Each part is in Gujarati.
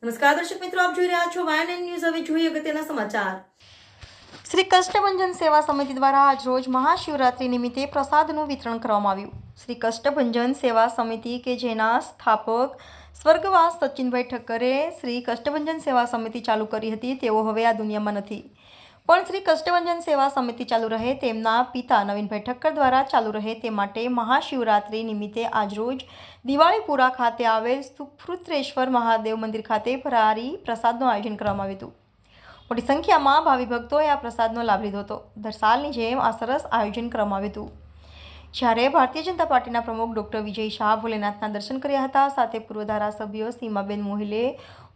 નમસ્કાર દર્શક મિત્રો, આપ જોઈ રહ્યા છો વાયએનએન ન્યૂઝ। હવે જોઈએ અગત્યના સમાચાર। શ્રી કષ્ટભંજન સેવા સમિતિ દ્વારા આજરોજ મહાશિવરાત્રી નિમિત્તે પ્રસાદનું વિતરણ કરવામાં આવ્યું। શ્રી કષ્ટભંજન સેવા સમિતિ કે જેના સ્થાપક સ્વર્ગવાસ સચિનભાઈ ઠક્કરે શ્રી કષ્ટભંજન સેવા સમિતિ ચાલુ કરી હતી, તેઓ હવે આ દુનિયામાં નથી, પણ શ્રી કષ્ટભંજન સેવા સમિતિ ચાલુ રહે તેમના પિતા નવીનભાઈ ઠક્કર દ્વારા ચાલુ રહે તે માટે મહાશિવરાત્રી નિમિત્તે આજરોજ દિવાળીપુરા ખાતે આવેલ સુફૃતેશ્વર મહાદેવ મંદિર ખાતે ફરારી પ્રસાદનું આયોજન કરવામાં આવ્યું હતું। મોટી સંખ્યામાં ભાવિ ભક્તોએ આ પ્રસાદનો લાભ લીધો હતો। દર સાલની જેમ આ સરસ આયોજન કરવામાં આવ્યું હતું, જ્યારે ભારતીય જનતા પાર્ટીના પ્રમુખ ડોક્ટર વિજય શાહ ભોલેનાથના દર્શન કર્યા હતા। સાથે પૂર્વ ધારાસભ્યો સીમાબેન મોહિલે,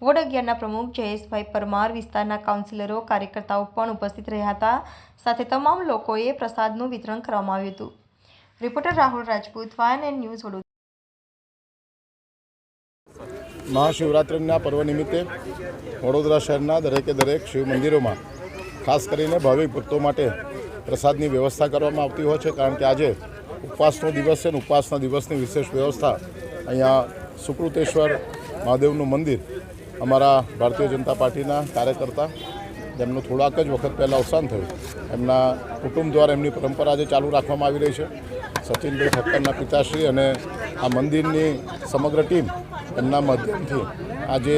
વોર્ડ 11ના પ્રમુખ જયેશભાઈ પરમાર, વિસ્તારના કાઉન્સિલરો, કાર્યકર્તાઓ પણ ઉપસ્થિત રહ્યા હતા। સાથે તમામ લોકોએ પ્રસાદનું વિતરણ કરવામાં આવ્યું હતું। Reporter Rahul Rajput, YNN news, Vadodara. મહાશિવરાત્રિના પર્વ નિમિત્તે વડોદરા શહેરના દરેક શિવ મંદિરોમાં ખાસ કરીને ભાવિક ભક્તો માટે પ્રસાદની વ્યવસ્થા કરવામાં આવતી હોય છે, કારણ કે આજે ઉપવાસનો દિવસ છે અને ઉપવાસના દિવસની વિશેષ વ્યવસ્થા અહીંયા સુકૃતેશ્વર મહાદેવનું મંદિર અમારા ભારતીય જનતા પાર્ટીના કાર્યકર્તા, જેમનું થોડાક જ વખત પહેલાં અવસાન થયું, એમના કુટુંબ દ્વારા એમની પરંપરા આજે ચાલુ રાખવામાં આવી રહી છે। સચિનભાઈ ઠક્કરના પિતાશ્રી અને આ મંદિરની સમગ્ર ટીમ એમના માધ્યમથી આજે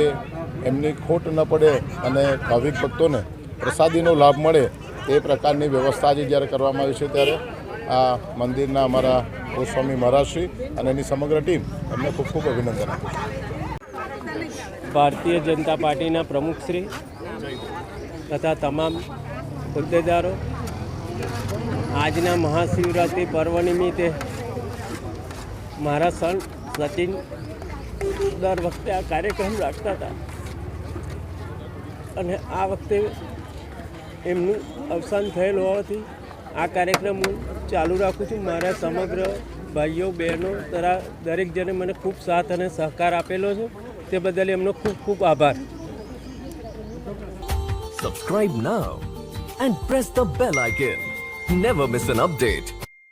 એમની ખોટ ન પડે અને ભાવિક ભક્તોને પ્રસાદીનો લાભ મળે તે પ્રકારની વ્યવસ્થા આજે જ્યારે કરવામાં આવી છે, ત્યારે આ મંદિરના અમારા ગોસ્વામી મહારાજશ્રી અને એની સમગ્ર ટીમ એમને ખૂબ ખૂબ અભિનંદન આપું છું। ભારતીય જનતા પાર્ટીના પ્રમુખશ્રી તથા તમામ હોદ્દેદારો આજના મહાશિવરાત્રિ પર્વ નિમિત્તે મારા સન સચિન દર વખતે આ કાર્યક્રમ રાખતા હતા અને આ વખતે એમનું અવસાન થયેલ હોવાથી આ કાર્યક્રમ હું ચાલુ રાખું છું। મારા સમગ્ર ભાઈઓ બહેનો તથા દરેક જણે મને ખૂબ સાથ અને સહકાર આપેલો છે, તે બદલ એમનો ખૂબ ખૂબ આભાર। Subscribe now and press the bell icon. Never miss an update.